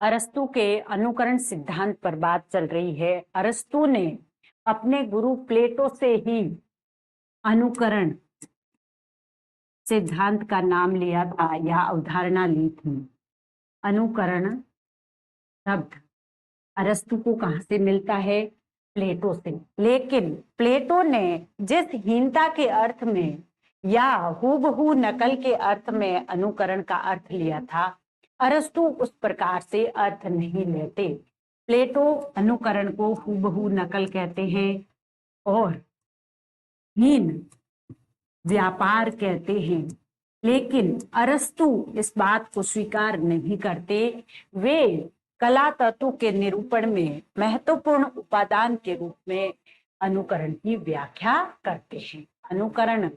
अरस्तु के अनुकरण सिद्धांत पर बात चल रही है। अरस्तु ने अपने गुरु प्लेटो से ही अनुकरण सिद्धांत का नाम लिया था या अवधारणा ली थी। अनुकरण शब्द अरस्तु को कहां से मिलता है? प्लेटो से। लेकिन प्लेटो ने जिस हीनता के अर्थ में या हूबहू नकल के अर्थ में अनुकरण का अर्थ लिया था, अरस्तु उस प्रकार से अर्थ नहीं लेते। प्लेटो अनुकरण को हूबहू नकल कहते हैं और हीन व्यापार कहते हैं, लेकिन अरस्तु इस बात को स्वीकार नहीं करते। वे कला तत्व के निरूपण में महत्वपूर्ण उपादान के रूप में अनुकरण की व्याख्या करते हैं। अनुकरण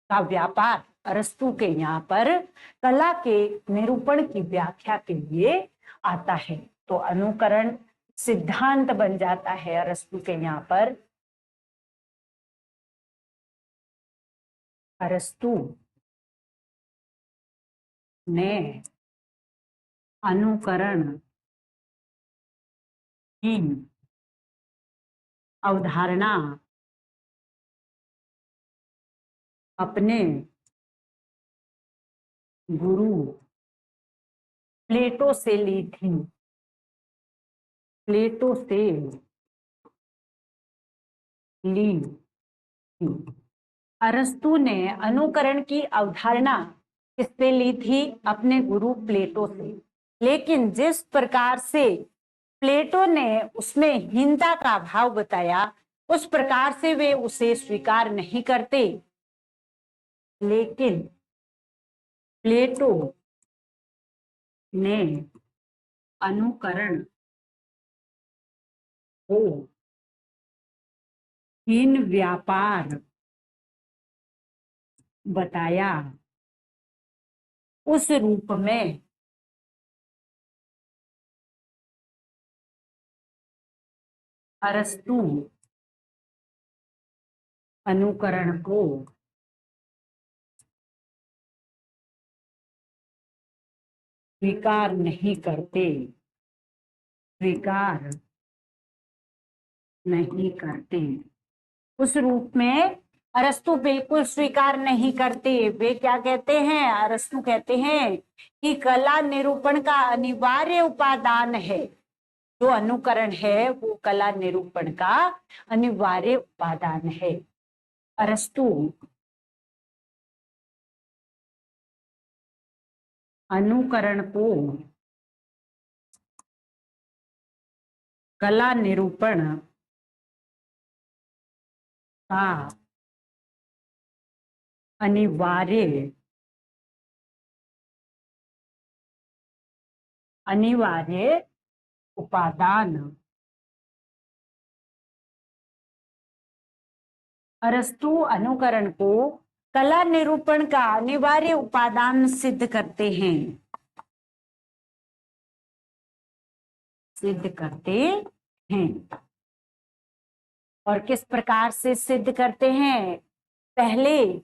का व्यापार अरस्तु के यहाँ पर कला के निरूपण की व्याख्या के लिए आता है। तो अनुकरण सिद्धांत बन जाता है अरस्तु के यहाँ पर। अरस्तु ने अनुकरण की अवधारणा अपने गुरु प्लेटो से ली थी। प्लेटो से ली थी। अरस्तु ने अनुकरण की अवधारणा किससे ली थी? अपने गुरु प्लेटो से। लेकिन जिस प्रकार से प्लेटो ने उसमें हीनता का भाव बताया, उस प्रकार से वे उसे स्वीकार नहीं करते। लेकिन प्लेटो ने अनुकरण को हीन व्यापार बताया। उस रूप में अरस्तु अनुकरण को स्वीकार नहीं करते। स्वीकार नहीं करते। उस रूप में अरस्तु बिल्कुल स्वीकार नहीं करते। वे क्या कहते हैं? अरस्तु कहते हैं कि कला निरूपण का अनिवार्य उपादान है। जो अनुकरण है वो कला निरूपण का अनिवार्य उपादान है। अरस्तु अनुकरण को कला निरूपण का अनिवार्य उपादान। अरस्तु अनुकरण को कला निरूपण का अनिवार्य उपादान सिद्ध करते हैं। सिद्ध करते हैं। और किस प्रकार से सिद्ध करते हैं? पहले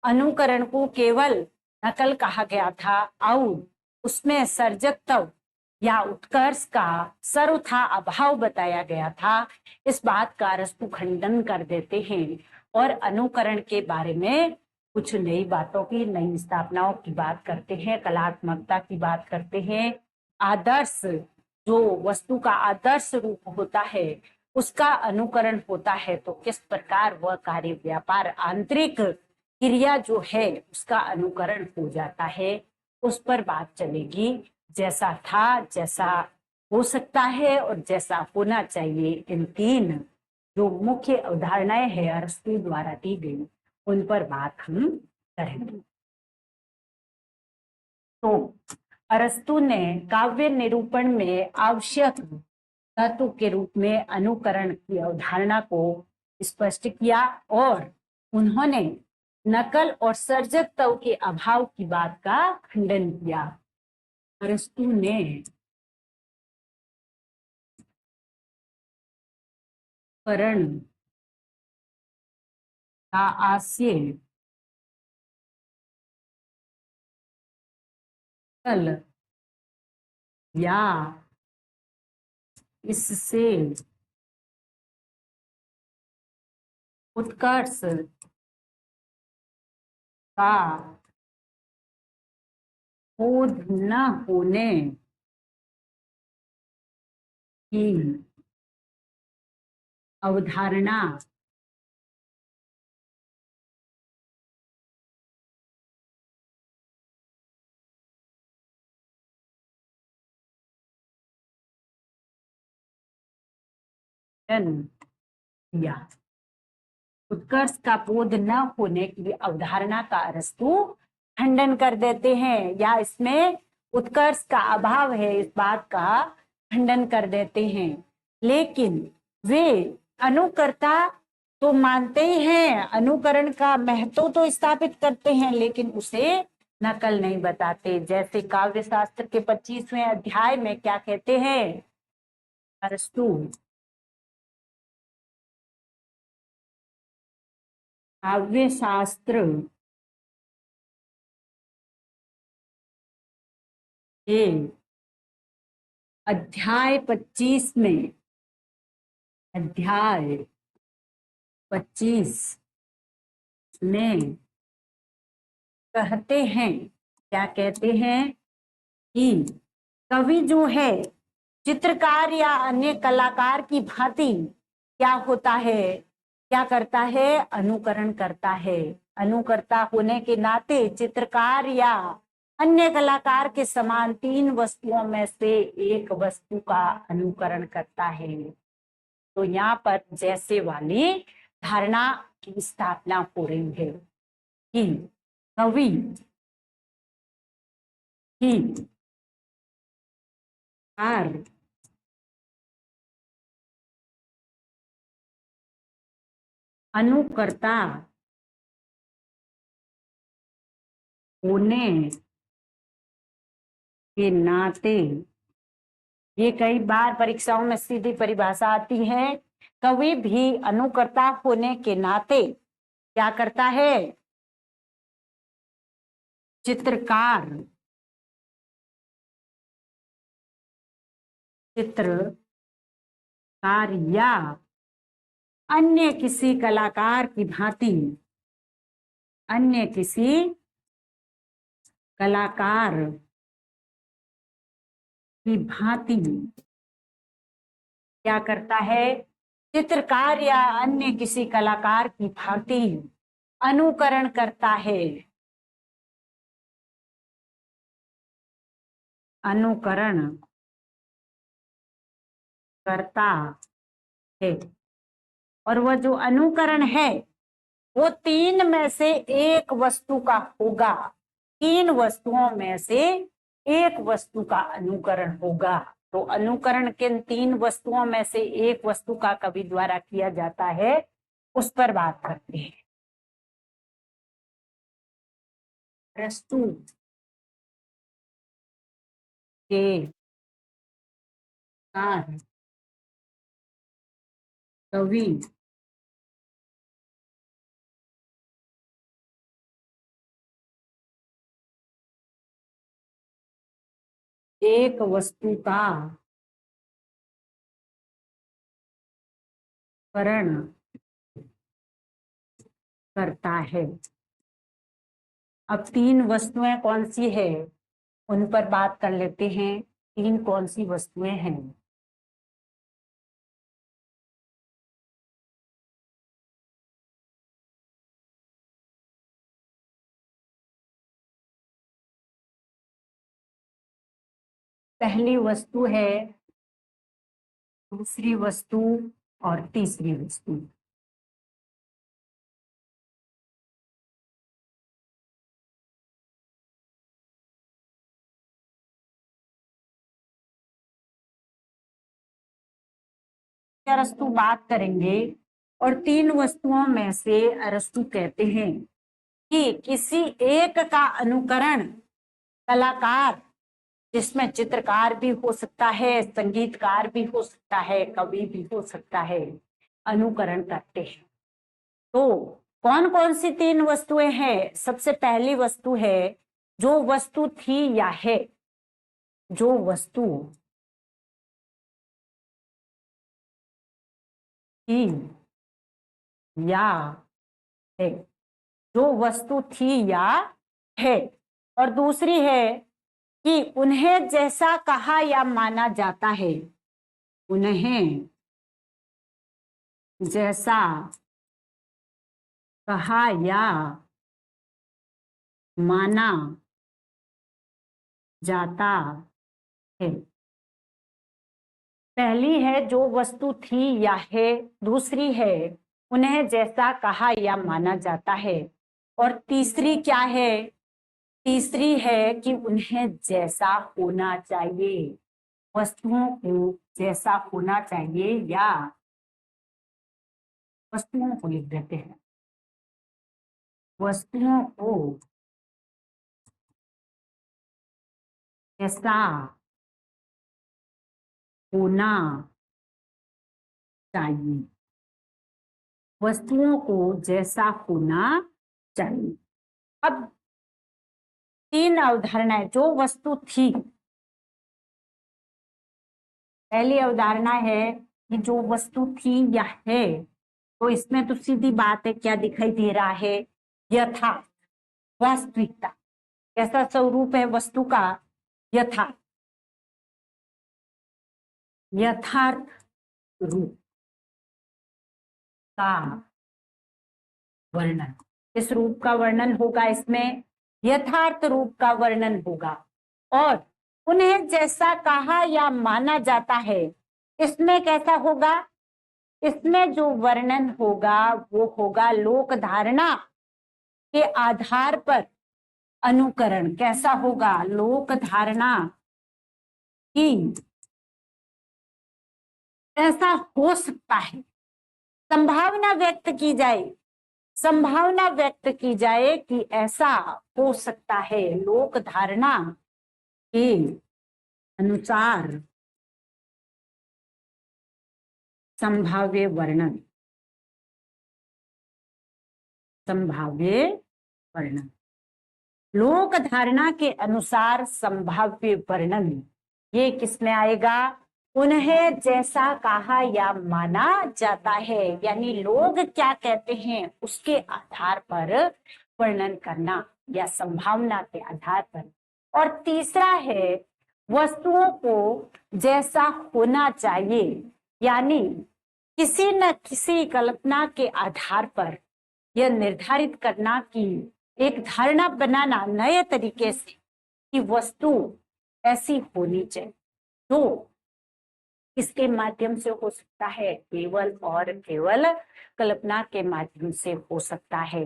अनुकरण को केवल नकल कहा गया था और उसमें सर्जकत्व या उत्कर्ष का सर्वथा अभाव बताया गया था। इस बात का अरस्तु खंडन कर देते हैं और अनुकरण के बारे में कुछ नई बातों की, नई स्थापनाओं की बात करते हैं, कलात्मकता की बात करते हैं। आदर्श, जो वस्तु का आदर्श रूप होता है उसका अनुकरण होता है, तो किस प्रकार वह कार्य व्यापार आंतरिक क्रिया जो है उसका अनुकरण हो जाता है, उस पर बात चलेगी। जैसा था, जैसा हो सकता है और जैसा होना चाहिए, इन तीन जो मुख्य अवधारणाएं हैं अरस्तु द्वारा दी गई, उन पर बात हम करेंगे। तो अरस्तु ने काव्य निरूपण में आवश्यक तत्व के रूप में अनुकरण की अवधारणा को स्पष्ट किया और उन्होंने नकल और सर्जकत्व के अभाव की बात का खंडन किया। अरस्तु ने करण का आशय कल या इससे उत्कर्ष का बोध न होने की अवधारणा दिया। उत्कर्ष का बोध न होने की अवधारणा का अरस्तु खंडन कर देते हैं, या इसमें उत्कर्ष का अभाव है इस बात का खंडन कर देते हैं। लेकिन वे अनुकर्ता तो मानते ही हैं, अनुकरण का महत्व तो स्थापित करते हैं, लेकिन उसे नकल नहीं बताते। जैसे काव्य शास्त्र के 25वें अध्याय में क्या कहते हैं अरस्तु, काव्य शास्त्र के अध्याय 25 में, अध्याय 25 में कहते हैं, क्या कहते हैं कि कवि जो है चित्रकार या अन्य कलाकार की भांति क्या होता है, क्या करता है, अनुकरण करता है। अनुकर्ता होने के नाते चित्रकार या अन्य कलाकार के समान तीन वस्तुओं में से एक वस्तु का अनुकरण करता है। तो यहाँ पर जैसे वाली धारणा की स्थापना हो रही है कि कवि की अनुकर्ता होने के नाते, ये कई बार परीक्षाओं में सीधी परिभाषा आती है, कवि भी अनुकर्ता होने के नाते क्या करता है, चित्रकार या अन्य किसी कलाकार की भांति, अन्य किसी कलाकार की भांति क्या करता है, चित्रकार या अन्य किसी कलाकार की भांति अनुकरण करता है, अनुकरण करता है। और वह जो अनुकरण है वो तीन में से एक वस्तु का होगा, तीन वस्तुओं में से एक वस्तु का अनुकरण होगा। तो अनुकरण किन तीन वस्तुओं में से एक वस्तु का कवि द्वारा किया जाता है उस पर बात करते हैं। अरस्तु के कवि एक वस्तु का करण करता है। अब तीन वस्तुएं कौन सी है उन पर बात कर लेते हैं। तीन कौन सी वस्तुएं हैं? पहली वस्तु है, दूसरी वस्तु और तीसरी वस्तु। अरस्तु बात करेंगे और तीन वस्तुओं में से अरस्तु कहते हैं कि किसी एक का अनुकरण कलाकार, जिसमें चित्रकार भी हो सकता है, संगीतकार भी हो सकता है, कवि भी हो सकता है, अनुकरण करते हैं। तो कौन कौन सी तीन वस्तुएं हैं? सबसे पहली वस्तु है जो वस्तु थी या है, जो वस्तु थी या है, जो वस्तु थी या है। और दूसरी है कि उन्हें जैसा कहा या माना जाता है, उन्हें जैसा कहा या माना जाता है। पहली है जो वस्तु थी या है, दूसरी है उन्हें जैसा कहा या माना जाता है, और तीसरी क्या है? तीसरी है कि उन्हें जैसा होना चाहिए, वस्तुओं को जैसा होना चाहिए, या वस्तुओं को लिख देते हैं, वस्तुओं को जैसा होना चाहिए, वस्तुओं को जैसा होना चाहिए। अब तीन अवधारणाएं, जो वस्तु थी, पहली अवधारणा है कि जो वस्तु थी या है, तो इसमें तो सीधी बात है, क्या दिखाई दे रहा है? यथार्थ, वास्तविकता। कैसा स्वरूप है वस्तु का? यथार्थ, यथार्थ रूप का वर्णन। इस रूप का वर्णन होगा, इसमें यथार्थ रूप का वर्णन होगा। और उन्हें जैसा कहा या माना जाता है, इसमें कैसा होगा? इसमें जो वर्णन होगा वो होगा लोक धारणा के आधार पर अनुकरण। कैसा होगा? लोक धारणा की ऐसा हो सकता है, संभावना व्यक्त की जाए, संभावना व्यक्त की जाए कि ऐसा हो सकता है, लोक धारणा के अनुसार संभाव्य वर्णन, संभाव्य वर्णन, लोक धारणा के अनुसार संभाव्य वर्णन। ये किसमें आएगा? उन्हें जैसा कहा या माना जाता है, यानी लोग क्या कहते हैं उसके आधार पर वर्णन करना, या संभावना के आधार पर। और तीसरा है वस्तुओं को जैसा होना चाहिए, यानी किसी न किसी कल्पना के आधार पर यह निर्धारित करना कि एक धारणा बनाना नए तरीके से कि वस्तु ऐसी होनी चाहिए, जो इसके माध्यम से हो सकता है, केवल और केवल कल्पना के माध्यम से हो सकता है।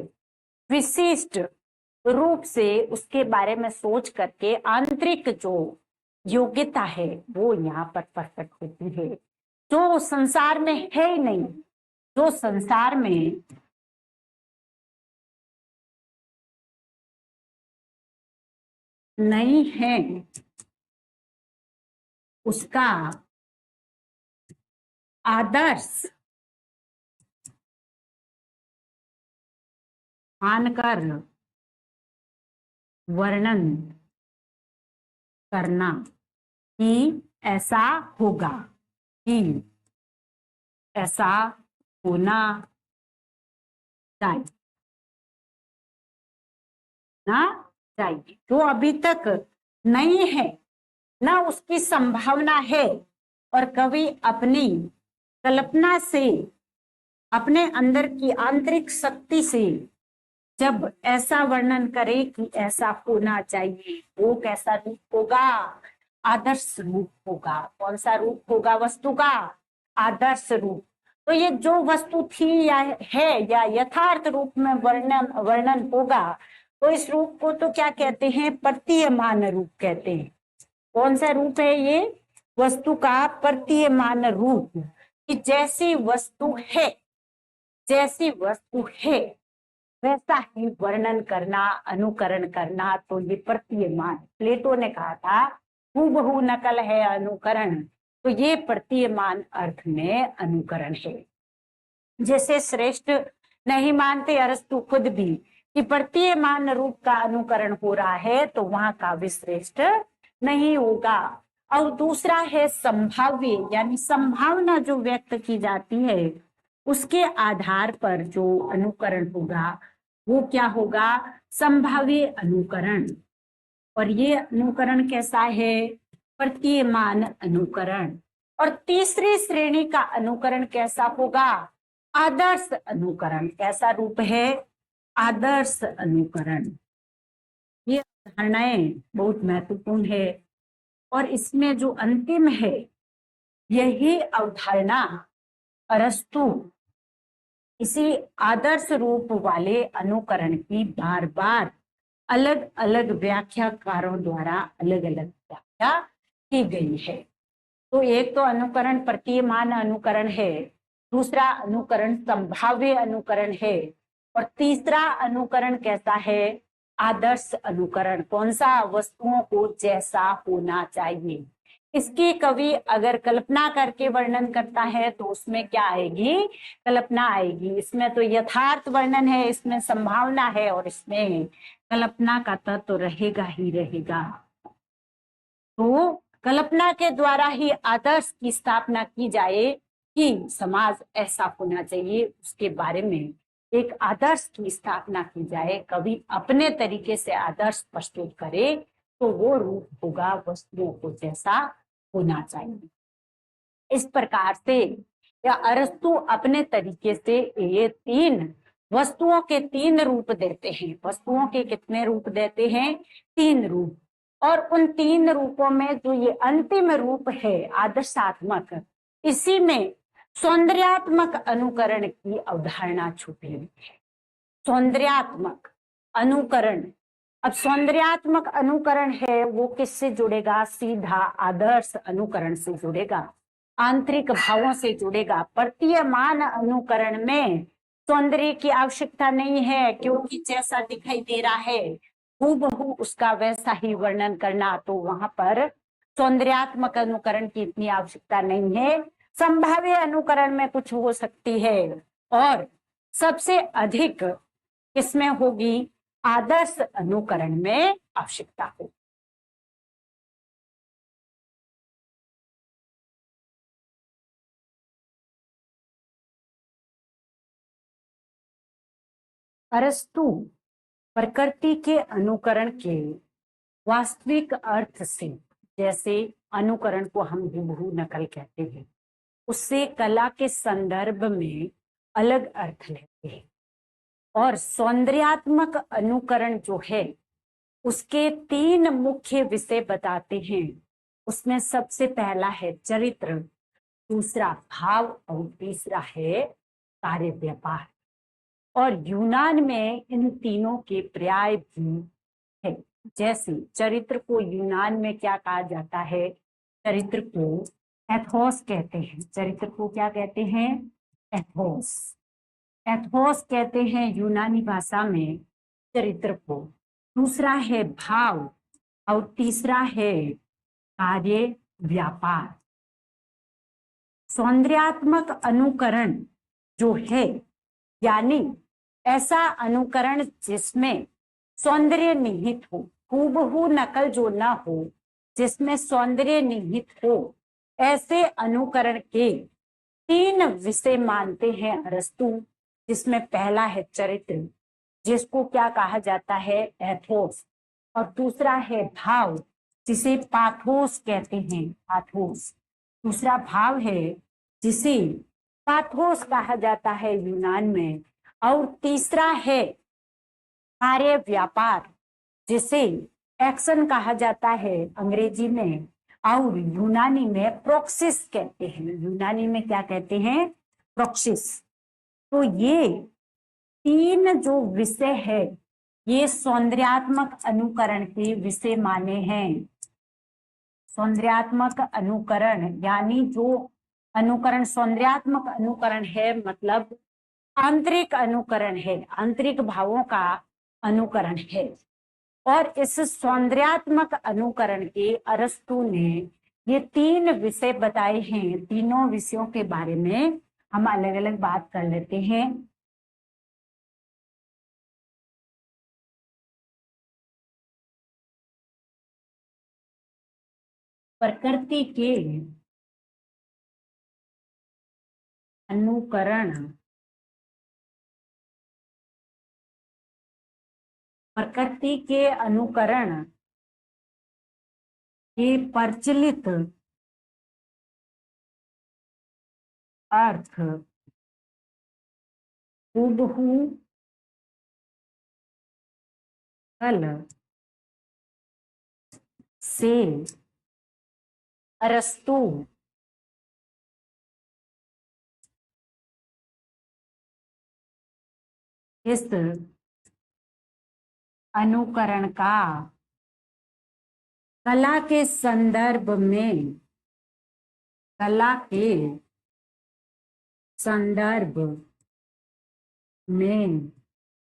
विशिष्ट रूप से उसके बारे में सोच करके आंतरिक जो योग्यता है वो यहाँ पर प्रकट होती है, जो संसार में है ही नहीं, जो संसार में नहीं है उसका आदर्श मानकर वर्णन करना कि ऐसा होगा, कि ऐसा होना चाहिए ना चाहिए। जो अभी तक नहीं है ना उसकी संभावना है, और कवि अपनी कल्पना से, अपने अंदर की आंतरिक शक्ति से जब ऐसा वर्णन करे कि ऐसा होना चाहिए, वो कैसा रूप होगा? आदर्श रूप होगा। कौन सा रूप होगा वस्तु का? आदर्श रूप। तो ये जो वस्तु थी या है, या यथार्थ रूप में वर्णन होगा, तो इस रूप को तो क्या कहते हैं? प्रतीयमान रूप कहते हैं। कौन सा रूप है ये? वस्तु का प्रतीयमान रूप, कि जैसी वस्तु है, जैसी वस्तु है वैसा ही वर्णन करना, अनुकरण करना, तो ये प्रतीयमान। प्लेटो ने कहा था हूबहू नकल है अनुकरण, तो ये प्रतीयमान अर्थ में अनुकरण है। जैसे श्रेष्ठ नहीं मानते अरस्तु खुद भी कि प्रतीयमान रूप का अनुकरण हो रहा है, तो वहां काव्य श्रेष्ठ नहीं होगा। और दूसरा है संभाव्य, यानी संभावना जो व्यक्त की जाती है उसके आधार पर जो अनुकरण होगा वो क्या होगा, संभाव्य अनुकरण। और ये अनुकरण कैसा है, प्रतीयमान अनुकरण। और तीसरी श्रेणी का अनुकरण कैसा होगा, आदर्श अनुकरण। कैसा रूप है, आदर्श अनुकरण। ये धारणाएं बहुत महत्वपूर्ण है। और इसमें जो अंतिम है, यही अवधारणा अरस्तु इसी आदर्श रूप वाले अनुकरण की बार बार अलग अलग व्याख्याकारों द्वारा अलग अलग व्याख्या की गई है। तो एक तो अनुकरण प्रतीयमान अनुकरण है, दूसरा अनुकरण संभाव्य अनुकरण है, और तीसरा अनुकरण कैसा है, आदर्श अनुकरण। कौन सा, वस्तुओं को जैसा होना चाहिए। इसकी कवि अगर कल्पना करके वर्णन करता है तो उसमें क्या आएगी, कल्पना आएगी। इसमें तो यथार्थ वर्णन है, इसमें संभावना है, और इसमें कल्पना का तत्व तो रहेगा ही रहेगा। तो कल्पना के द्वारा ही आदर्श की स्थापना की जाए कि समाज ऐसा होना चाहिए, उसके बारे में एक आदर्श की स्थापना की जाए, कवि अपने तरीके से आदर्श प्रस्तुत करे, तो वो रूप होगा वस्तुओं को जैसा होना चाहिए। इस प्रकार से या अरस्तु अपने तरीके से ये तीन वस्तुओं के तीन रूप देते हैं। वस्तुओं के कितने रूप देते हैं, तीन रूप। और उन तीन रूपों में जो ये अंतिम रूप है आदर्शात्मक, इसी में सौंदर्यात्मक अनुकरण की अवधारणा छुपी हुई है। सौंदर्यात्मक अनुकरण। अब सौंदर्यात्मक अनुकरण है वो किससे जुड़ेगा, सीधा आदर्श अनुकरण से जुड़ेगा, आंतरिक भावों से जुड़ेगा। प्रतीयमान अनुकरण में सौंदर्य की आवश्यकता नहीं है, क्योंकि जैसा दिखाई दे रहा है हूबहू उसका वैसा ही वर्णन करना, तो वहां पर सौंदर्यात्मक अनुकरण की इतनी आवश्यकता नहीं है। संभाव्य अनुकरण में कुछ हो सकती है, और सबसे अधिक किसमें होगी, आदर्श अनुकरण में आवश्यकता होगी। अरस्तु प्रकृति के अनुकरण के वास्तविक अर्थ से, जैसे अनुकरण को हम हूबहू नकल कहते हैं, उससे कला के संदर्भ में अलग अर्थ लेते हैं। और सौंदर्यात्मक अनुकरण जो है उसके तीन मुख्य विषय बताते हैं। उसमें सबसे पहला है चरित्र, दूसरा भाव, और तीसरा है कार्य व्यापार। और यूनान में इन तीनों के पर्याय भी है। जैसे चरित्र को यूनान में क्या कहा जाता है, चरित्र को एथोस कहते हैं। चरित्र को क्या कहते हैं, एथोस। एथोस कहते हैं यूनानी भाषा में चरित्र को। दूसरा है भाव, और तीसरा है कार्य व्यापार। सौंदर्यात्मक अनुकरण जो है, यानी ऐसा अनुकरण जिसमें सौंदर्य निहित हो, हूबहू नकल जो ना हो, जिसमें सौंदर्य निहित हो, ऐसे अनुकरण के तीन विषय मानते हैं अरस्तु। जिसमें पहला है चरित्र, जिसको क्या कहा जाता है, एथोस। और दूसरा है भाव, जिसे पाथोस कहते हैं, पाथोस। दूसरा भाव है जिसे पाथोस कहा जाता है यूनान में। और तीसरा है कार्य व्यापार, जिसे एक्शन कहा जाता है अंग्रेजी में, और यूनानी में प्रोक्सिस कहते हैं। यूनानी में क्या कहते हैं, प्रोक्सिस। तो ये तीन जो विषय है ये सौंदर्यात्मक अनुकरण के विषय माने हैं। सौंदर्यात्मक अनुकरण यानी जो अनुकरण सौंदर्यात्मक अनुकरण है, मतलब आंतरिक अनुकरण है, आंतरिक भावों का अनुकरण है। और इस सौंदर्यात्मक अनुकरण के अरस्तु ने ये तीन विषय बताए हैं। तीनों विषयों के बारे में हम अलग अलग बात कर लेते हैं। प्रकृति के अनुकरण प्रकृति के अनुकरण के प्रचलित अर्थ हूबहू कल से अरस्तु इस अनुकरण का कला के संदर्भ में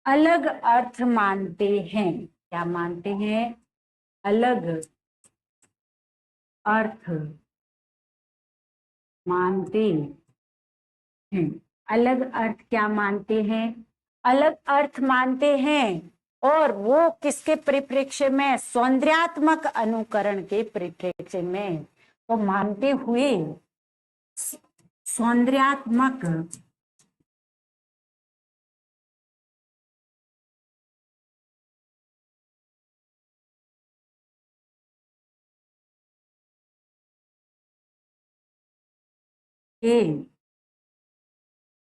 अलग अर्थ मानते हैं। क्या मानते हैं? अलग अर्थ मानते हैं। अलग अर्थ क्या मानते हैं? अलग अर्थ मानते हैं। और वो किसके परिप्रेक्ष्य में? सौंदर्यात्मक अनुकरण के परिप्रेक्ष्य में। तो मानते हुए सौंदर्यात्मक के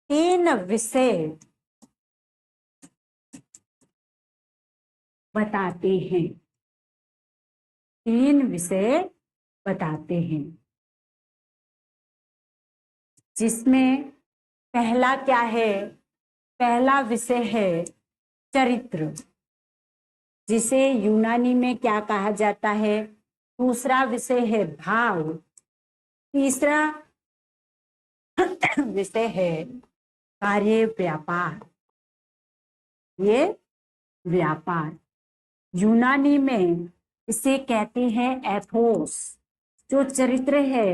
3 विषय बताते हैं। 3 विषय बताते हैं, जिसमें पहला क्या है? पहला विषय है चरित्र, जिसे यूनानी में क्या कहा जाता है? दूसरा विषय है भाव। तीसरा विषय है कार्य व्यापार। ये व्यापार यूनानी में इसे कहते हैं एथोस। जो चरित्र है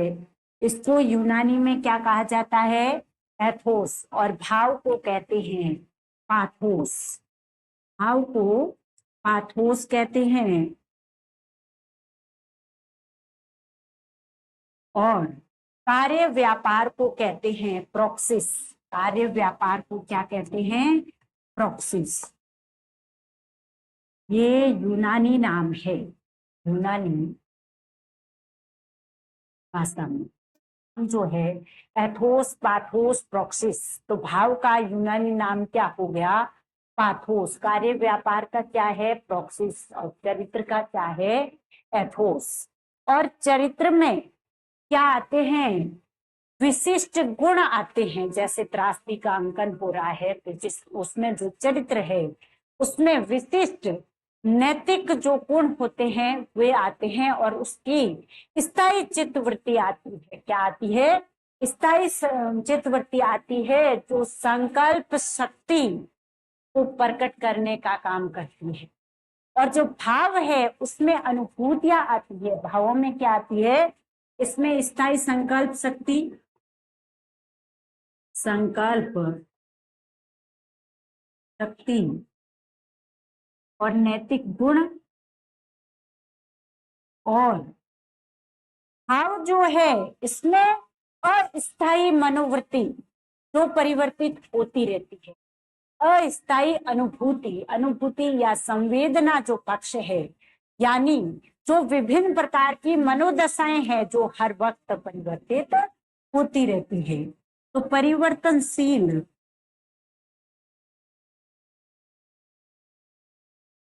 इसको यूनानी में क्या कहा जाता है? एथोस। और भाव को कहते हैं पाथोस। भाव को पाथोस कहते हैं। और कार्य व्यापार को कहते हैं प्रोक्सिस। कार्य व्यापार को क्या कहते हैं? प्रोक्सिस। ये यूनानी नाम है, यूनानी भाषा में जो है एथोस, पाथोस, प्रोक्सिस। तो भाव का यूनानी नाम क्या हो गया? पाथोस। कार्य व्यापार का क्या है? प्रोक्सिस। और चरित्र का क्या है? एथोस। और चरित्र में क्या आते हैं? विशिष्ट गुण आते हैं। जैसे त्रासदी का अंकन हो रहा है तो जिस उसमें जो चरित्र है उसमें विशिष्ट नैतिक जो गुण होते हैं वे आते हैं। और उसकी स्थायी चित्तवृत्ति आती है। क्या आती है? स्थायी चित्तवृत्ति आती है, जो संकल्प शक्ति को प्रकट करने का काम करती है। और जो भाव है उसमें अनुभूतियां आती है। भावों में क्या आती है? इसमें स्थायी संकल्प शक्ति, संकल्प शक्ति और नैतिक गुण। और भाव जो है इसमें अस्थायी मनोवृत्ति जो परिवर्तित होती रहती है। अस्थायी अनुभूति या संवेदना जो पक्ष है, यानी जो विभिन्न प्रकार की मनोदशाएं हैं जो हर वक्त परिवर्तित होती रहती है। तो परिवर्तनशील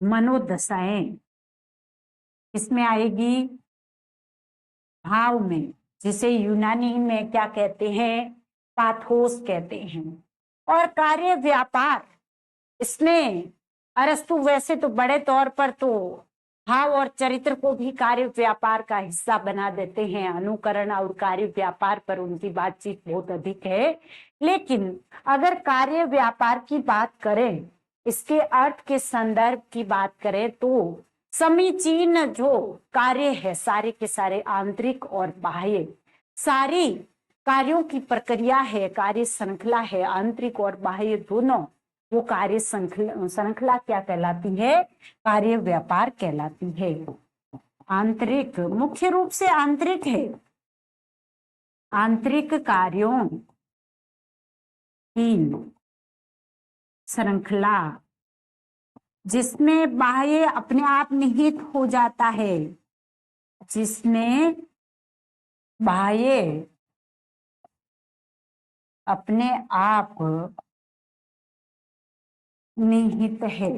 मनोदशाएं इसमें आएगी भाव में, जिसे यूनानी में क्या कहते हैं? पाथोस कहते हैं। और कार्य व्यापार, इसमें अरस्तु वैसे तो बड़े तौर पर तो भाव और चरित्र को भी कार्य व्यापार का हिस्सा बना देते हैं। अनुकरण और कार्य व्यापार पर उनकी बातचीत बहुत अधिक है। लेकिन अगर कार्य व्यापार की बात करें, इसके अर्थ के संदर्भ की बात करें, तो समीचीन जो कार्य है सारे के सारे आंतरिक और बाह्य सारी कार्यों की प्रक्रिया है, कार्य श्रृंखला है, आंतरिक और बाह्य दोनों, वो कार्य श्रृंखला क्या कहलाती है? कार्य व्यापार कहलाती है। आंतरिक मुख्य रूप से आंतरिक है। आंतरिक कार्यों की श्रृंखला जिसमें बाह्य अपने आप निहित हो जाता है, जिसमें बाह्य अपने आप निहित है,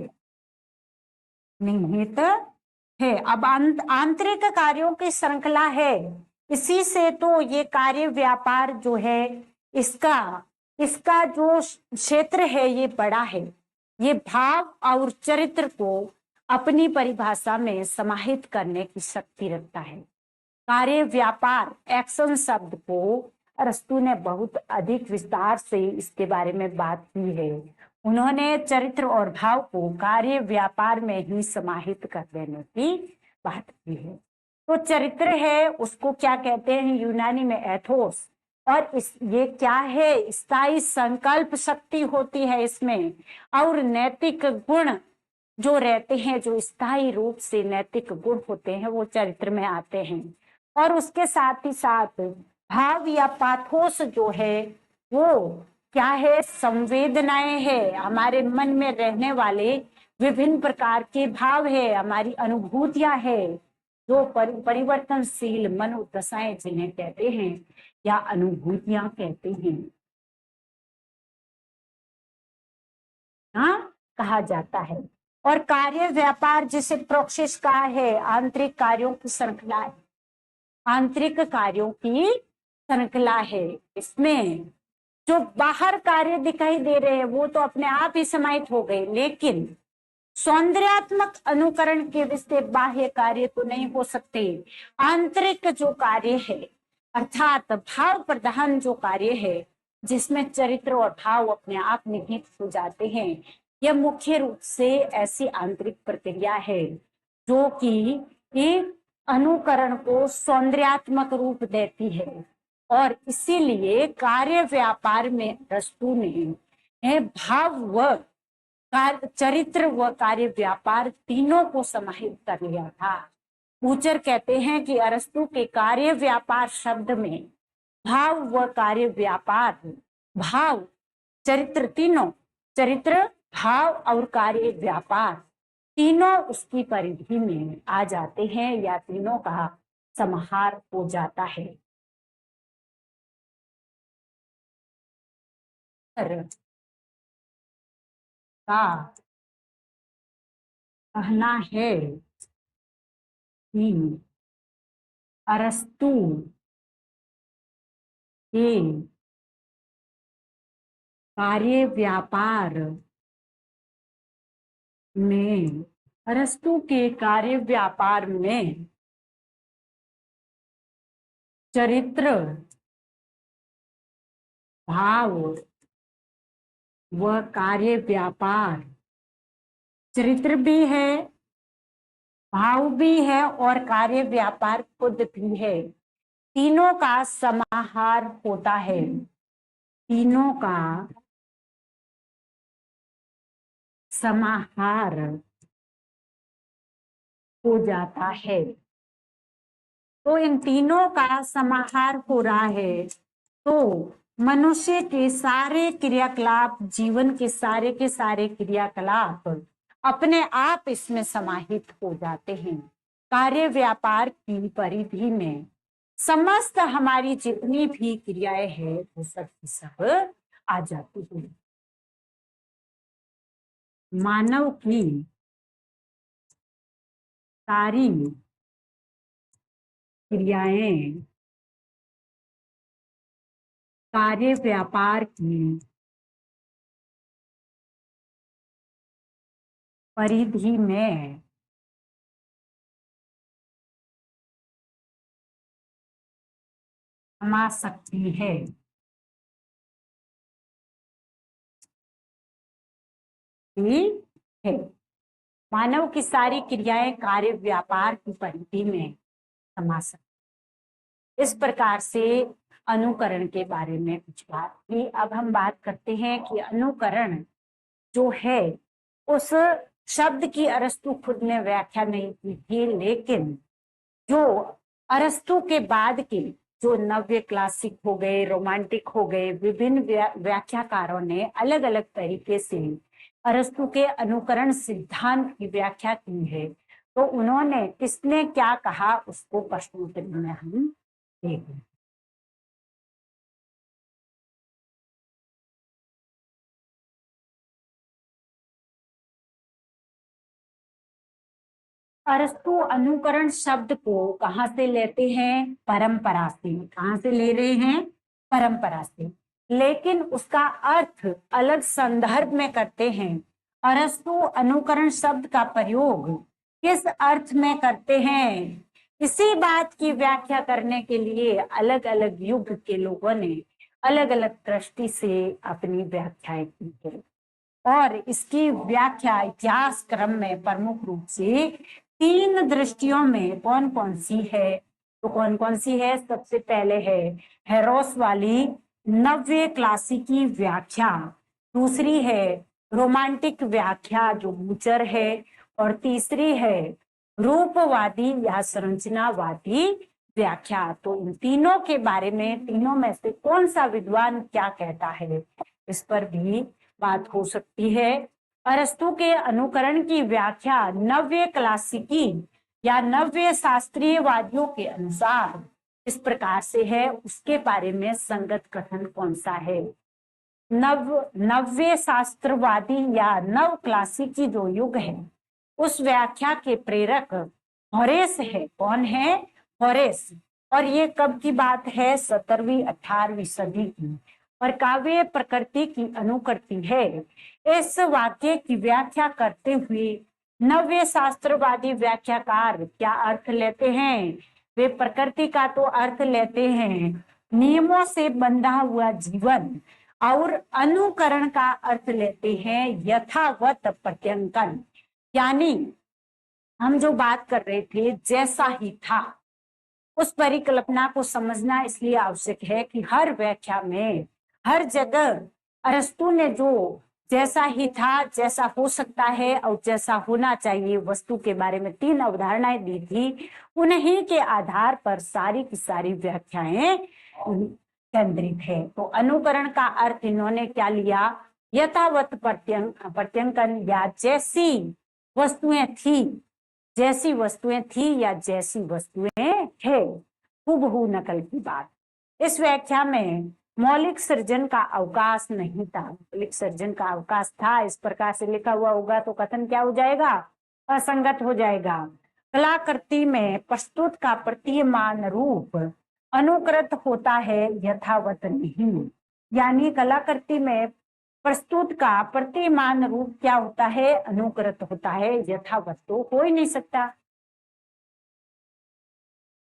निहित है। अब आंतरिक कार्यों की श्रृंखला है, इसी से तो ये कार्य व्यापार जो है इसका इसका जो क्षेत्र है ये बड़ा है। ये भाव और चरित्र को अपनी परिभाषा में समाहित करने की शक्ति रखता है। कार्य व्यापार एक्शन शब्द को अरस्तु ने बहुत अधिक विस्तार से इसके बारे में बात की है। उन्होंने चरित्र और भाव को कार्य व्यापार में ही समाहित कर देने की बात की है। तो चरित्र है उसको क्या कहते हैं यूनानी में एथोस, और ये क्या है, स्थायी संकल्प शक्ति होती है इसमें, और नैतिक गुण जो रहते हैं, जो स्थायी रूप से नैतिक गुण होते हैं वो चरित्र में आते हैं। और उसके साथ ही साथ भाव या पाथोस जो है वो क्या है, संवेदनाएं है, हमारे मन में रहने वाले विभिन्न प्रकार के भाव है, हमारी अनुभूतियां है, जो परिवर्तनशील मनोदशाएं जिन्हें कहते हैं या अनुभूतियां कहते हैं, हाँ कहा जाता है। और कार्य व्यापार जिसे प्रोक्सिस कहा है, आंतरिक कार्यों की श्रृंखला है, आंतरिक कार्यों की श्रृंखला है। इसमें जो बाहर कार्य दिखाई दे रहे हैं वो तो अपने आप ही समाहित हो गए, लेकिन सौंदर्यात्मक अनुकरण के विषय बाह्य कार्य तो नहीं हो सकते। आंतरिक जो कार्य है अर्थात भाव प्रधान जो कार्य है, जिसमें चरित्र और भाव अपने आप निहित हो जाते हैं, यह मुख्य रूप से ऐसी आंतरिक प्रक्रिया है जो कि एक अनुकरण को सौंदर्यात्मक रूप देती है। और इसीलिए कार्य व्यापार में अरस्तु ने भाव व चरित्र व कार्य व्यापार तीनों को समाहित कर लिया था। पूचर कहते हैं कि अरस्तु के कार्य व्यापार शब्द में भाव व कार्य व्यापार, भाव चरित्र, तीनों चरित्र भाव और कार्य व्यापार तीनों उसकी परिधि में आ जाते हैं या तीनों का समाहार हो जाता है। का कहना है कि अरस्तु के कार्य व्यापार में, अरस्तु के कार्य व्यापार में चरित्र भाव व कार्य व्यापार, चरित्र भी है, भाव भी है और कार्य व्यापार खुद भी है, तीनों का समाहार होता है, तीनों का समाहार हो जाता है। तो इन तीनों का समाहार हो रहा है तो मनुष्य के सारे क्रियाकलाप, जीवन के सारे क्रियाकलाप अपने आप इसमें समाहित हो जाते हैं। कार्य व्यापार की परिधि में समस्त हमारी जितनी भी क्रियाएं हैं वो सब की सब आ जाती है। मानव की सारी क्रियाएं कार्य व्यापार की परिधि में समा सकती है। है मानव की सारी क्रियाएं कार्य व्यापार की परिधि में समा सकती। इस प्रकार से अनुकरण के बारे में कुछ बात की। अब हम बात करते हैं कि अनुकरण जो है उस शब्द की अरस्तु खुद ने व्याख्या नहीं की थी, लेकिन जो अरस्तु के बाद के जो नव्य क्लासिक हो गए, रोमांटिक हो गए, विभिन्न व्याख्याकारों ने अलग अलग तरीके से अरस्तु के अनुकरण सिद्धांत की व्याख्या की है। तो उन्होंने किसने क्या कहा उसको प्रश्नोत्तरी में हम देखें। अरस्तु अनुकरण शब्द को कहाँ से लेते हैं? परंपरा से। कहाँ से ले रहे हैं? परंपरा से। लेकिन उसका अर्थ अलग संदर्भ में करते हैं। अरस्तु अनुकरण शब्द का प्रयोग किस अर्थ में करते हैं? इसी बात की व्याख्या करने के लिए अलग अलग युग के लोगों ने अलग अलग दृष्टि से अपनी व्याख्याएं की है। और इसकी व्याख्या इतिहास क्रम में प्रमुख रूप से 3 दृष्टियों में कौन कौन सी है? तो कौन कौन सी है? सबसे पहले है हेरोस वाली नव्य क्लासिकी व्याख्या, दूसरी है रोमांटिक व्याख्या जो बूचर है, और तीसरी है रूपवादी या संरचनावादी व्याख्या। तो इन तीनों के बारे में, तीनों में से कौन सा विद्वान क्या कहता है, इस पर भी बात हो सकती है। अरस्तु के अनुकरण की व्याख्या नव्य क्लासिकी या नव्य शास्त्रीयवादियों के अनुसार इस प्रकार से है, उसके बारे में संगत कथन कौन सा है? नव्य शास्त्रवादी या नव क्लासिकी जो युग है उस व्याख्या के प्रेरक होरेस है। कौन है? होरेस। और ये कब की बात है? 17वीं 18वीं सदी की। और काव्य प्रकृति की अनुकृति है। इस वाक्य की व्याख्या करते हुए नव्य शास्त्रवादी व्याख्याकार क्या अर्थ लेते हैं? वे प्रकृति का तो अर्थ लेते हैं नियमों से बंधा हुआ जीवन, और अनुकरण का अर्थ लेते हैं यथावत प्रत्यंकन। यानी हम जो बात कर रहे थे जैसा ही था, उस परिकल्पना को समझना इसलिए आवश्यक है कि हर व्याख्या में हर जगह अरस्तु ने जो जैसा ही था, जैसा हो सकता है और जैसा होना चाहिए वस्तु के बारे में 3 अवधारणाएं दी थी, उन्हीं के आधार पर सारी की सारी व्याख्याएं केंद्रित है। तो अनुकरण का अर्थ इन्होंने क्या लिया? यथावत प्रत्यंकन, या जैसी वस्तुएं थी, जैसी वस्तुएं थी या जैसी वस्तुएं है, हूबहू नकल की बात। इस व्याख्या में मौलिक सृजन का अवकाश नहीं था। मौलिक सृजन का अवकाश था, इस प्रकार से लिखा हुआ होगा तो कथन क्या हो जाएगा? असंगत हो जाएगा। कलाकृति में प्रस्तुत का प्रतीयमान रूप अनुकृत होता है, यथावत नहीं। यानी कलाकृति में प्रस्तुत का प्रतिमान रूप क्या होता है? अनुकृत होता है, यथावत तो हो ही नहीं सकता।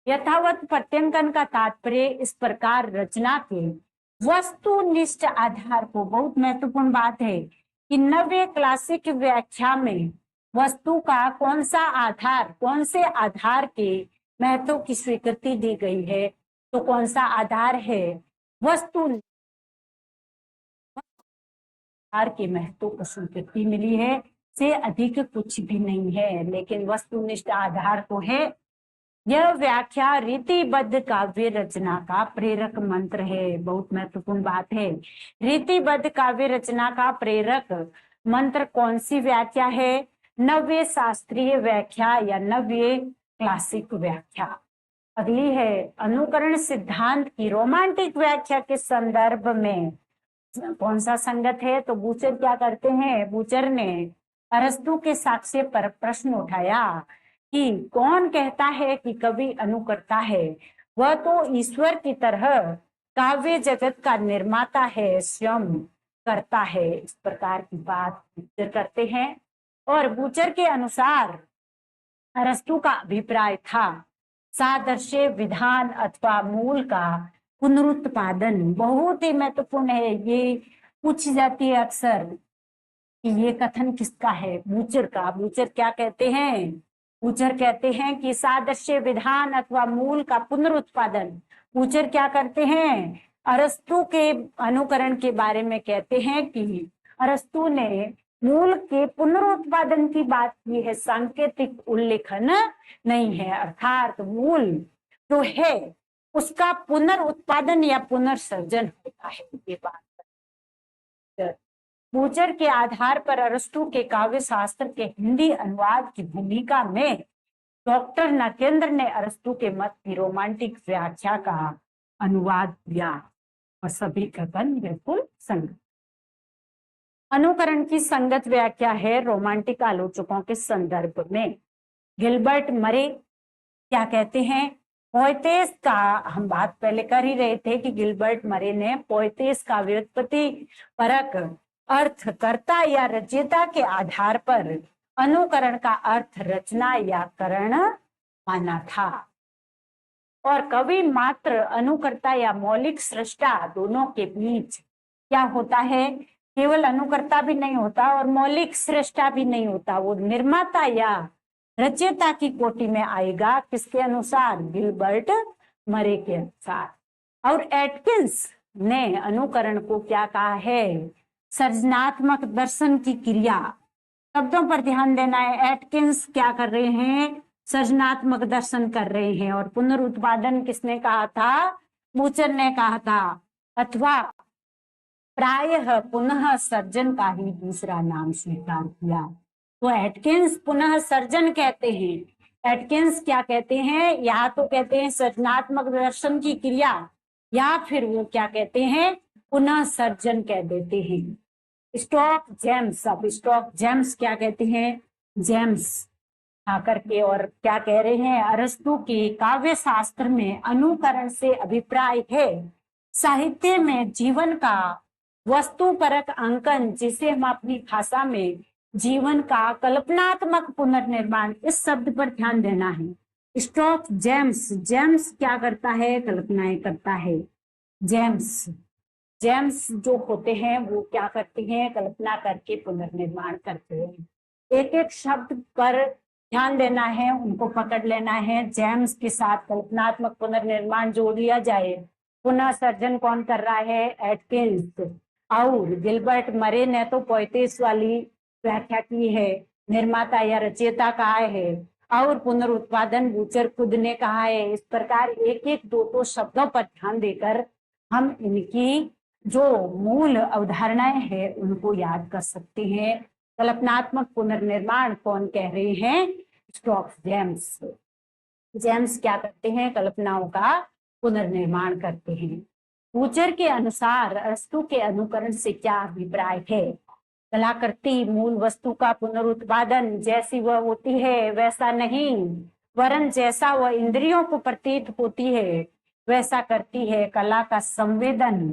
यथावत प्रत्यंकन का तात्पर्य इस प्रकार रचना के वस्तुनिष्ठ आधार को, बहुत महत्वपूर्ण बात है कि नव्य क्लासिक व्याख्या में वस्तु का कौन सा आधार, कौन से आधार के महत्व की स्वीकृति दी गई है? तो कौन सा आधार है? वस्तु आधार के महत्व को स्वीकृति मिली है, से अधिक कुछ भी नहीं है। लेकिन वस्तुनिष्ठ आधार तो है। यह व्याख्या रीतिबद्ध काव्य रचना का प्रेरक मंत्र है। बहुत महत्वपूर्ण बात है। रीतिबद्ध काव्य रचना का प्रेरक मंत्र कौन सी व्याख्या है? नव्य शास्त्रीय व्याख्या या नव्य क्लासिक व्याख्या। अगली है अनुकरण सिद्धांत की रोमांटिक व्याख्या के संदर्भ में कौन सा संगत है? तो बूचर क्या करते हैं? बूचर ने अरस्तु के साक्ष्य पर प्रश्न उठाया कि कौन कहता है कि कवि अनुकर्ता है? वह तो ईश्वर की तरह काव्य जगत का निर्माता है, स्वयं करता है। इस प्रकार की बात बूचर करते हैं। और बूचर के अनुसार अरस्तु का अभिप्राय था सादृश्य विधान अथवा मूल का पुनरुत्पादन। बहुत ही महत्वपूर्ण है, ये पूछी जाती है अक्सर कि ये कथन किसका है? बूचर का। बूचर क्या कहते हैं? बूचर कहते हैं कि सादृश्य विधान अथवा मूल का पुनरुत्पादन। बूचर क्या करते हैं? अरस्तु के अनुकरण के बारे में कहते हैं कि अरस्तु ने मूल के पुनरुत्पादन की बात की है, सांकेतिक उल्लेखन नहीं है। अर्थात मूल जो है उसका पुनर्उत्पादन या पुनर्सर्जन होता है। ये बात बूचर के आधार पर अरस्तु के काव्य शास्त्र के हिंदी अनुवाद की भूमिका में डॉक्टर नकेंद्र ने अरस्तु के मत की रोमांटिक व्याख्या का अनुवाद किया और सभी कथन बिल्कुल संगत। अनुकरण की संगत व्याख्या है रोमांटिक आलोचकों के संदर्भ में। गिलबर्ट मरे क्या कहते हैं? पोएटेस का हम बात पहले कर ही रहे थे कि गिलबर्ट मरे ने पोएटेस का व्युत्पत्ति परक अर्थकर्ता या रचयिता के आधार पर अनुकरण का अर्थ रचना या करण माना था और कवि मात्र अनुकर्ता या मौलिक सृष्टा दोनों के बीच क्या होता है? केवल अनुकर्ता भी नहीं होता और मौलिक सृष्टा भी नहीं होता, वो निर्माता या रचयिता की कोटि में आएगा। किसके अनुसार? गिलबर्ट मरे के अनुसार। और एटकिंस ने अनुकरण को क्या कहा है? सर्जनात्मक दर्शन की क्रिया। शब्दों पर ध्यान देना है। एटकिंस क्या कर रहे हैं? सर्जनात्मक दर्शन कर रहे हैं। और पुनरुत्पादन किसने कहा था? बूचर ने कहा था, अथवा प्रायः पुनः सर्जन का ही दूसरा नाम स्वीकार किया। तो एटकिंस पुनः सर्जन कहते हैं। एटकिंस क्या कहते हैं? या तो कहते हैं सर्जनात्मक दर्शन की क्रिया या फिर वो क्या कहते हैं? पुनः सर्जन कह देते हैं। स्टॉक जेम्स, अब स्टॉक जेम्स क्या कहते हैं? जेम्स आकर के और क्या कह रहे हैं? अरस्तु के काव्य शास्त्र में अनुकरण से अभिप्राय है साहित्य में जीवन का वस्तुपरक अंकन, जिसे हम अपनी भाषा में जीवन का कल्पनात्मक पुनर्निर्माण, इस शब्द पर ध्यान देना है। स्टॉक जेम्स, जेम्स क्या करता है? कल्पनाएं करता है। जेम्स जेम्स जो होते हैं वो क्या करते हैं? कल्पना करके पुनर्निर्माण करते हैं। एक एक शब्द पर ध्यान देना है, उनको पकड़ लेना है। जेम्स के साथ कल्पनात्मक पुनर्निर्माण जोड़ लिया जाए। पुनः सर्जन कौन कर रहा है? एटकिंस। और गिलबर्ट मरे ने तो पोएटिस वाली व्याख्या की है, निर्माता या रचयिता कहा है, और पुनरुत्पादन बूचर खुद ने कहा है। इस प्रकार एक एक दो दो शब्दों पर ध्यान देकर हम इनकी जो मूल अवधारणाएं हैं उनको याद कर सकते हैं। कल्पनात्मक पुनर्निर्माण कौन कह रहे हैं? Stock James. जेम्स क्या करते हैं? कल्पनाओं का पुनर्निर्माण करते हैं। बूचर के अनुसार अरस्तु के अनुकरण से क्या अभिप्राय है? कलाकृति मूल वस्तु का पुनरुत्पादन, जैसी वह होती है वैसा नहीं, वरन जैसा वह इंद्रियों को प्रतीत होती है वैसा करती है। कला का संवेदन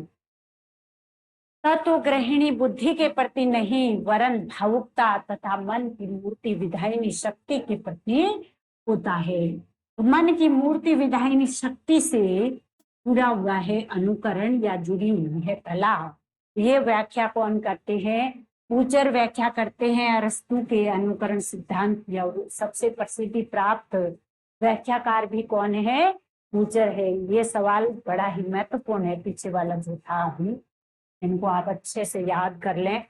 तत्व ग्रहिणी बुद्धि के प्रति नहीं, वरन भावुकता तथा मन की मूर्ति विधायिनी शक्ति के प्रति होता है। तो मन की मूर्ति विधायिनी शक्ति से जुड़ा हुआ है अनुकरण या जुड़ी हुई है कला। ये व्याख्या कौन करते हैं? बूचर व्याख्या करते हैं अरस्तु के अनुकरण सिद्धांत या सबसे प्रसिद्धि प्राप्त व्याख्याकार भी कौन है? बूचर है। ये सवाल बड़ा ही महत्वपूर्ण है, पीछे वाला जो था अभी, इनको आप अच्छे से याद कर लें।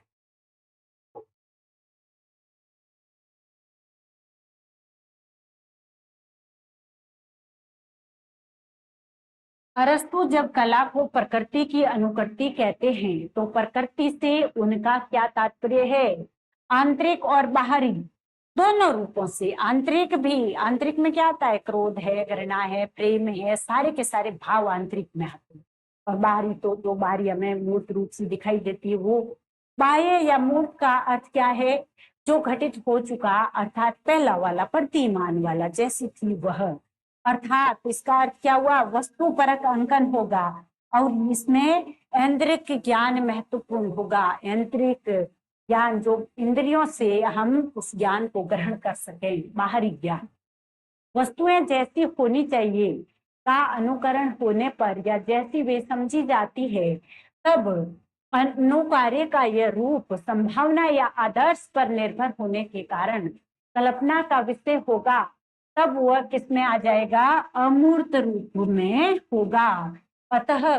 अरस्तु जब कला को प्रकृति की अनुकृति कहते हैं तो प्रकृति से उनका क्या तात्पर्य है? आंतरिक और बाहरी दोनों रूपों से। आंतरिक भी, आंतरिक में क्या आता है? क्रोध है, घृणा है, प्रेम है, सारे के सारे भाव आंतरिक में आते हैं। और बाहरी तो जो बाहरी हमें मूर्त रूप से दिखाई देती है वो। बाह्य या मूर्त का अर्थ क्या है? जो घटित हो चुका, अर्थात पहला वाला प्रतिमान वाला, जैसी थी वह। अर्थात इसका अर्थ क्या हुआ? वस्तु परक अंकन होगा और इसमें ऐन्द्रिक ज्ञान महत्वपूर्ण होगा। ऐन्द्रिक ज्ञान जो इंद्रियों से हम उस ज्ञान को ग्रहण कर सकें, बाहरी ज्ञान। वस्तुएं जैसी होनी चाहिए का अनुकरण होने पर या जैसी वे समझी जाती है, तब अनुकार्य का यह रूप संभावना या आदर्श पर निर्भर होने के कारण कल्पना का विषय होगा। तब वह किसमें आ जाएगा? अमूर्त रूप में होगा। अतः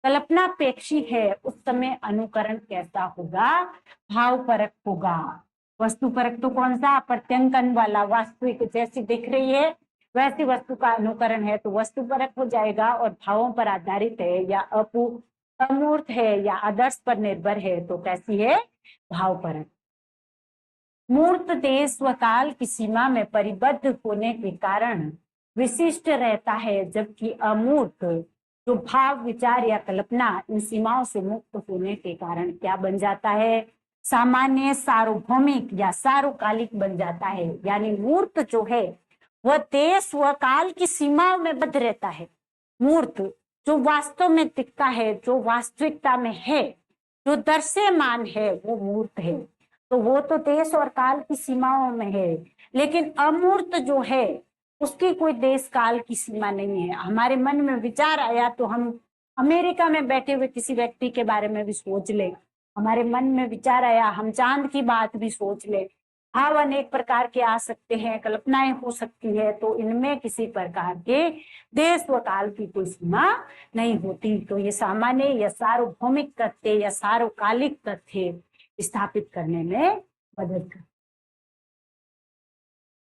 कल्पनापेक्षी है, उस समय अनुकरण कैसा होगा? भाव परक होगा। वस्तु परक तो कौन सा? प्रत्यंकन वाला, वास्तविक जैसी दिख रही है वैसी वस्तु का अनुकरण है तो वस्तुपरक हो जाएगा, और भावों पर आधारित है या अमूर्त है या आदर्श पर निर्भर है तो कैसी है, भावपरक। मूर्त देश व काल की सीमा में परिबद्ध होने के कारण विशिष्ट रहता है, जबकि अमूर्त जो भाव, विचार या कल्पना इन सीमाओं से मुक्त होने के कारण क्या बन जाता है, सामान्य, सार्वभौमिक या सार्वकालिक बन जाता है। यानी मूर्त जो है वह देश व काल की सीमाओं में बद्ध रहता है। मूर्त जो वास्तव में दिखता है, जो वास्तविकता में है, जो दृश्यमान है, वो मूर्त है। तो वो तो देश और काल की सीमाओं में है, लेकिन अमूर्त जो है उसकी कोई देश काल की सीमा नहीं है। हमारे मन में विचार आया तो हम अमेरिका में बैठे हुए किसी व्यक्ति के बारे में भी सोच ले, हमारे मन में विचार आया हम चांद की बात भी सोच ले। भाव अनेक प्रकार के आ सकते हैं, कल्पनाएं हो सकती है, तो इनमें किसी प्रकार के देश व काल की कोई सीमा नहीं होती। तो ये सामान्य या सार्वभौमिक तथ्य या सार्वकालिक तथ्य स्थापित करने में मदद करते।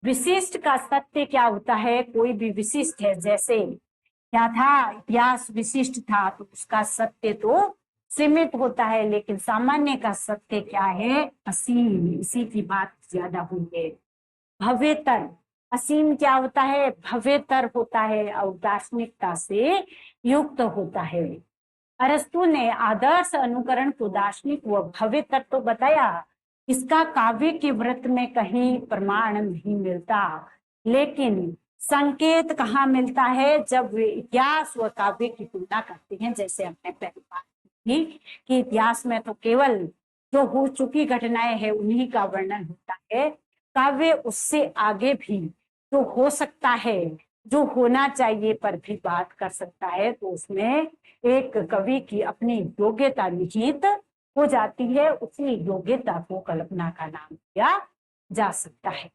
विशिष्ट का सत्य क्या होता है, कोई भी विशिष्ट है, जैसे क्या था, इतिहास विशिष्ट था तो उसका सत्य तो सीमित होता है, लेकिन सामान्य का सत्य क्या है, असीम। इसी की बात ज्यादा हुई है। भव्यतर, असीम क्या होता है, भव्यतर होता है और दार्शनिकता से युक्त होता है। अरस्तु ने आदर्श अनुकरण को दार्शनिक व भव्यतर तो बताया, इसका काव्य के व्रत में कहीं प्रमाण नहीं मिलता, लेकिन संकेत कहाँ मिलता है, जब वे इतिहास व काव्य की तुलना करते हैं। जैसे हमने पहली बात की कि इतिहास में तो केवल जो हो चुकी घटनाएं हैं उन्हीं का वर्णन होता है, काव्य उससे आगे भी जो हो सकता है, जो होना चाहिए पर भी बात कर सकता है, तो उसमें एक कवि की अपनी योग्यता निहित हो जाती है। उसी योग्यता को कल्पना का नाम दिया जा सकता है।